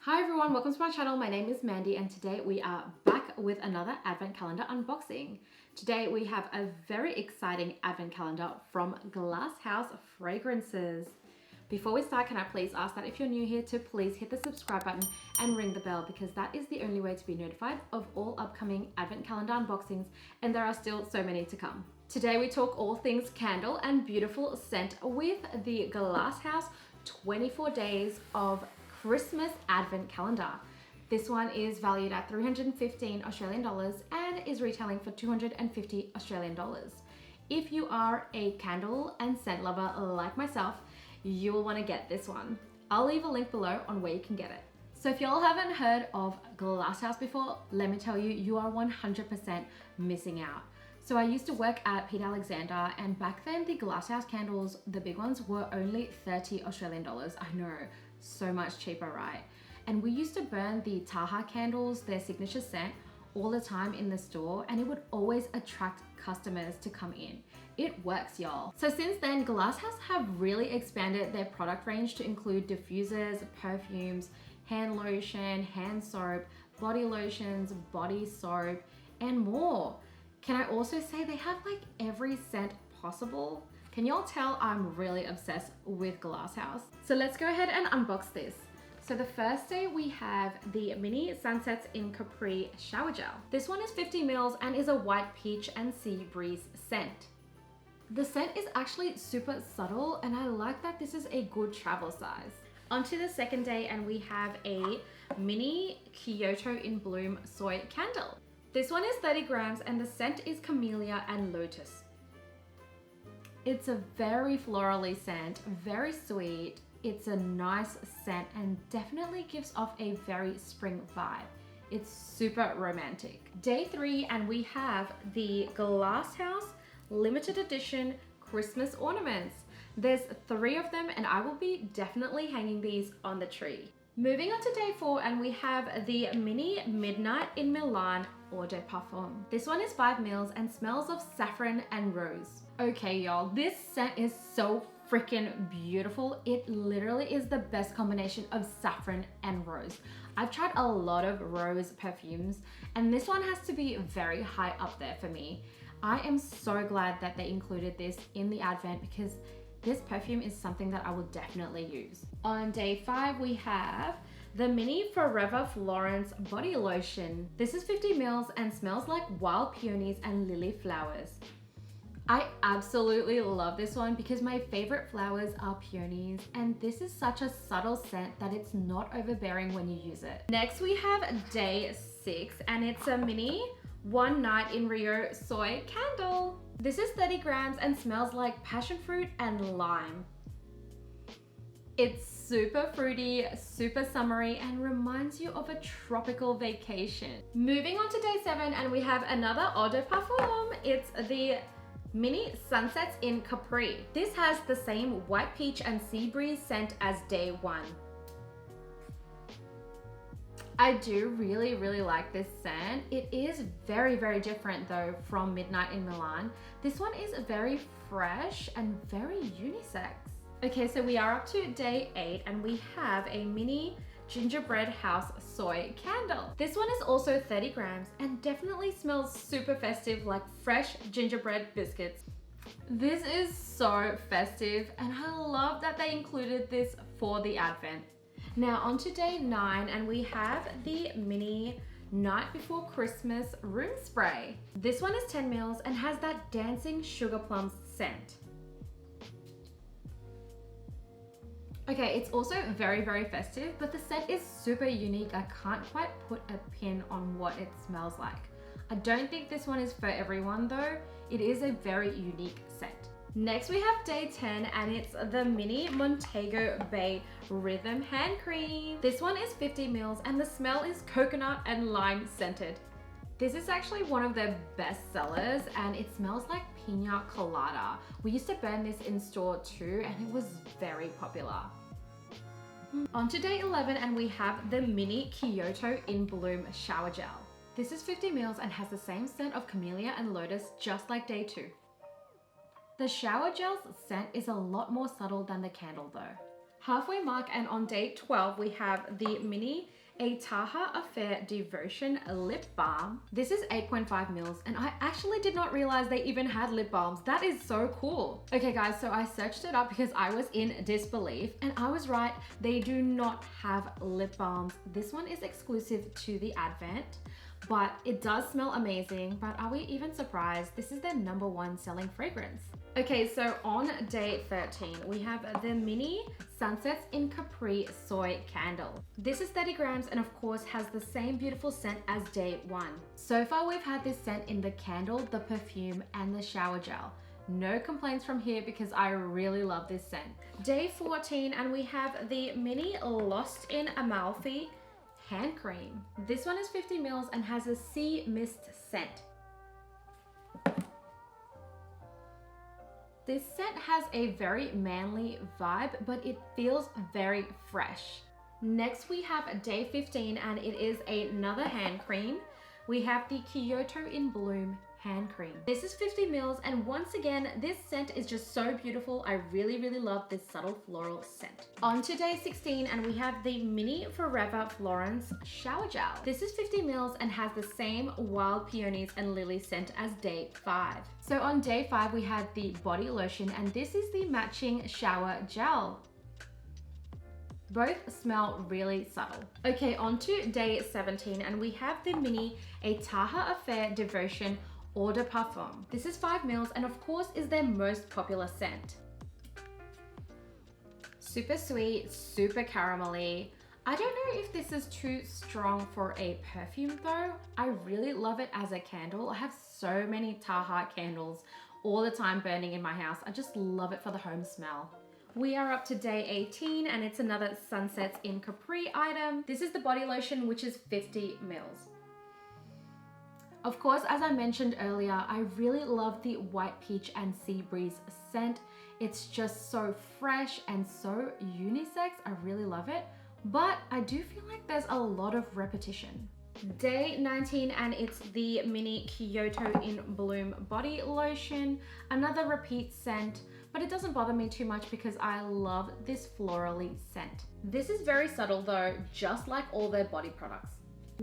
Hi everyone, welcome to my channel. My name is Mandy and today we are back with another advent calendar unboxing. Today we have a very exciting advent calendar from Glasshouse Fragrances. Before we start, can I please ask that if you're new here to please hit the subscribe button and ring the bell, because that is the only way to be notified of all upcoming advent calendar unboxings, and there are still so many to come. Today we talk all things candle and beautiful scent with the Glasshouse 24 Days of Christmas Advent Calendar. This one is valued at 315 Australian dollars and is retailing for 250 Australian dollars. If you are a candle and scent lover like myself, you will want to get this one. I'll leave a link below on where you can get it. So if y'all haven't heard of Glasshouse before, let me tell you, you are 100% missing out. So I used to work at Peter Alexander, and back then the Glasshouse candles, the big ones, were only 30 Australian dollars. I know, so much cheaper, right? And we used to burn the Tahaa candles, their signature scent, all the time in the store, and it would always attract customers to come in. It works, y'all. So since then, Glasshouse have really expanded their product range to include diffusers, perfumes, hand lotion, hand soap, body lotions, body soap, and more. Can I also say they have like every scent possible? Can y'all tell I'm really obsessed with Glasshouse? So let's go ahead and unbox this. So the first day we have the Mini Sunsets in Capri Shower Gel. This one is 50 ml and is a white peach and sea breeze scent. The scent is actually super subtle, and I like that this is a good travel size. Onto the second day, and we have a Mini Kyoto in Bloom Soy Candle. This one is 30 grams and the scent is Camellia and Lotus. It's a very florally scent, very sweet. It's a nice scent and definitely gives off a very spring vibe. It's super romantic. Day 3, and we have the Glasshouse limited edition Christmas Ornaments. There's 3 of them and I will be definitely hanging these on the tree. Moving on to day 4, and we have the Mini Midnight in Milan Eau de Parfum. This one is 5 ml and smells of saffron and rose. Okay, y'all, this scent is so freaking beautiful. It literally is the best combination of saffron and rose. I've tried a lot of rose perfumes and this one has to be very high up there for me. I am so glad that they included this in the advent, because this perfume is something that I will definitely use. On day 5, we have the Mini Forever Florence Body Lotion. This is 50 ml and smells like wild peonies and lily flowers. I absolutely love this one because my favorite flowers are peonies, and this is such a subtle scent that it's not overbearing when you use it. Next we have day 6, and it's a Mini One Night in Rio Soy Candle. This is 30 grams and smells like passion fruit and lime. It's super fruity, super summery, and reminds you of a tropical vacation. Moving on to day 7, and we have another Eau de Parfum. It's the Mini Sunsets in Capri. This has the same white peach and sea breeze scent as day 1. I do really like this scent. It is very different though from Midnight in Milan. This one is very fresh and very unisex. Okay, so we are up to day 8, and we have a Mini Gingerbread House Soy Candle. This one is also 30 grams and definitely smells super festive, like fresh gingerbread biscuits. This is so festive, and I love that they included this for the advent. Now on to day 9, and we have the Mini Night Before Christmas Room Spray. This one is 10 ml and has that dancing sugar plums scent. Okay, it's also very festive, but the scent is super unique. I can't quite put a pin on what it smells like. I don't think this one is for everyone though. It is a very unique scent. Next we have day 10, and it's the Mini Montego Bay Rhythm Hand Cream. This one is 50 ml and the smell is coconut and lime scented. This is actually one of their best sellers, and it smells like pina colada. We used to burn this in store too, and it was very popular. On to day 11, and we have the Mini Kyoto in Bloom Shower Gel. This is 50 ml and has the same scent of Camellia and Lotus, just like day 2. The shower gel's scent is a lot more subtle than the candle though. Halfway mark, and on day 12 we have the mini A Tahaa Affair Devotion Lip Balm. This is 8.5 mils, and I actually did not realize they even had lip balms. That is so cool. Okay guys, so I searched it up because I was in disbelief, and I was right. They do not have lip balms. This one is exclusive to the Advent, but it does smell amazing. But are we even surprised? This is their #1 selling fragrance. Okay, so on day 13, we have the mini Sunsets in Capri Soy Candle. This is 30 grams and of course has the same beautiful scent as day 1. So far we've had this scent in the candle, the perfume, and the shower gel. No complaints from here because I really love this scent. Day 14, and we have the mini Lost in Amalfi hand cream. This one is 50 mils and has a sea mist scent. This scent has a very manly vibe, but it feels very fresh. Next we have day 15, and it is another hand cream. We have the Kyoto in Bloom hand cream. This is 50 mils, and once again, this scent is just so beautiful. I really love this subtle floral scent. On to day 16, and we have the mini Forever Florence shower gel. This is 50 mils and has the same wild peonies and lily scent as day 5. So on day 5, we had the body lotion, and this is the matching shower gel. Both smell really subtle. Okay, on to day 17, and we have the mini A Tahaa Affair Devotion Eau de Parfum. This is 5 mils and of course is their most popular scent. Super sweet, super caramelly. I don't know if this is too strong for a perfume though. I really love it as a candle. I have so many Tahaa candles all the time burning in my house. I just love it for the home smell. We are up to day 18, and it's another Sunsets in Capri item. This is the body lotion, which is 50 mils. Of course, as I mentioned earlier, I really love the White Peach and Sea Breeze scent. It's just so fresh and so unisex. I really love it, but I do feel like there's a lot of repetition. Day 19, and it's the mini Kyoto in Bloom body lotion. Another repeat scent, but it doesn't bother me too much because I love this florally scent. This is very subtle though, just like all their body products.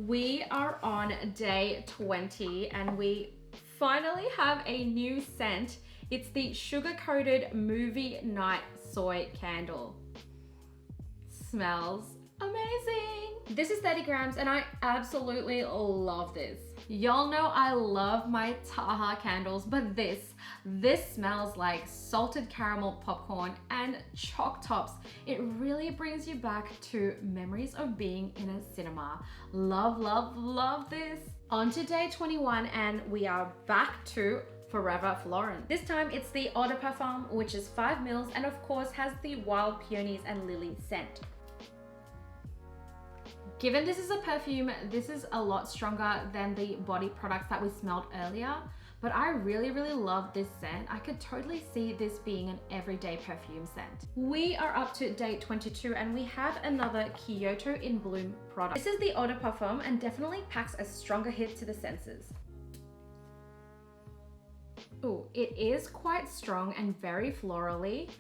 We are on day 20, and we finally have a new scent. It's the sugar-coated movie night soy candle. Smells amazing. This is 30 grams and I absolutely love this. Y'all know I love my Tahaa candles, but this smells like salted caramel popcorn and choc tops. It really brings you back to memories of being in a cinema. Love this. On to day 21, and we are back to Forever Florence. This time it's the Eau de Parfum, which is 5 mils and of course has the wild peonies and lily scent. Given this is a perfume, this is a lot stronger than the body products that we smelled earlier, but I really love this scent. I could totally see this being an everyday perfume scent. We are up to day 22, and we have another Kyoto in Bloom product. This is the Eau de Parfum and definitely packs a stronger hit to the senses. Ooh, it is quite strong and very florally,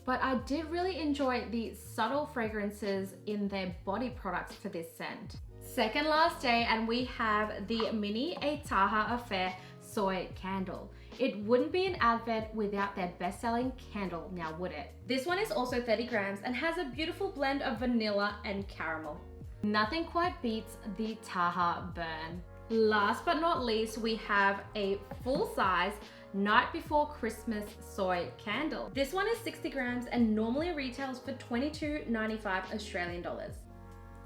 but I did really enjoy the subtle fragrances in their body products for this scent. Second last day, and we have the mini A Tahaa Affair Soy Candle. It wouldn't be an Advent without their best-selling candle, now would it? This one is also 30 grams and has a beautiful blend of vanilla and caramel. Nothing quite beats the Tahaa burn. Last but not least, we have a full-size Night Before Christmas Soy Candle. This one is 60 grams and normally retails for $22.95 Australian dollars.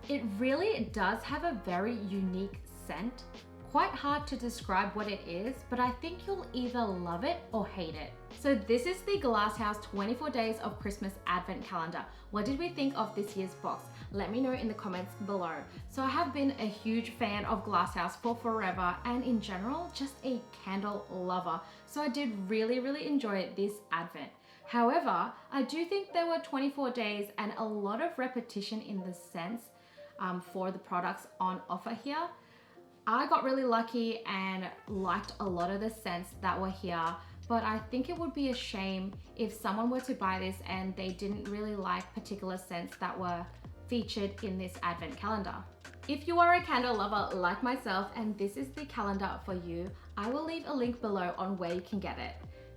It really does have a very unique scent. Quite hard to describe what it is, but I think you'll either love it or hate it. So this is the Glasshouse 24 Days of Christmas Advent Calendar. What did we think of this year's box? Let me know in the comments below. So I have been a huge fan of Glasshouse for forever, and in general, just a candle lover. So I did really enjoy this Advent. However, I do think there were 24 days and a lot of repetition in the scents for the products on offer here. I got really lucky and liked a lot of the scents that were here, but I think it would be a shame if someone were to buy this and they didn't really like particular scents that were featured in this advent calendar. If you are a candle lover like myself and this is the calendar for you, I will leave a link below on where you can get it.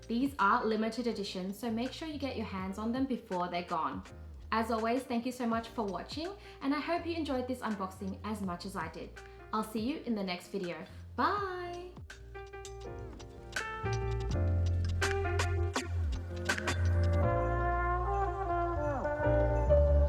These are limited editions, so make sure you get your hands on them before they're gone. As always, thank you so much for watching, and I hope you enjoyed this unboxing as much as I did. I'll see you in the next video. Bye!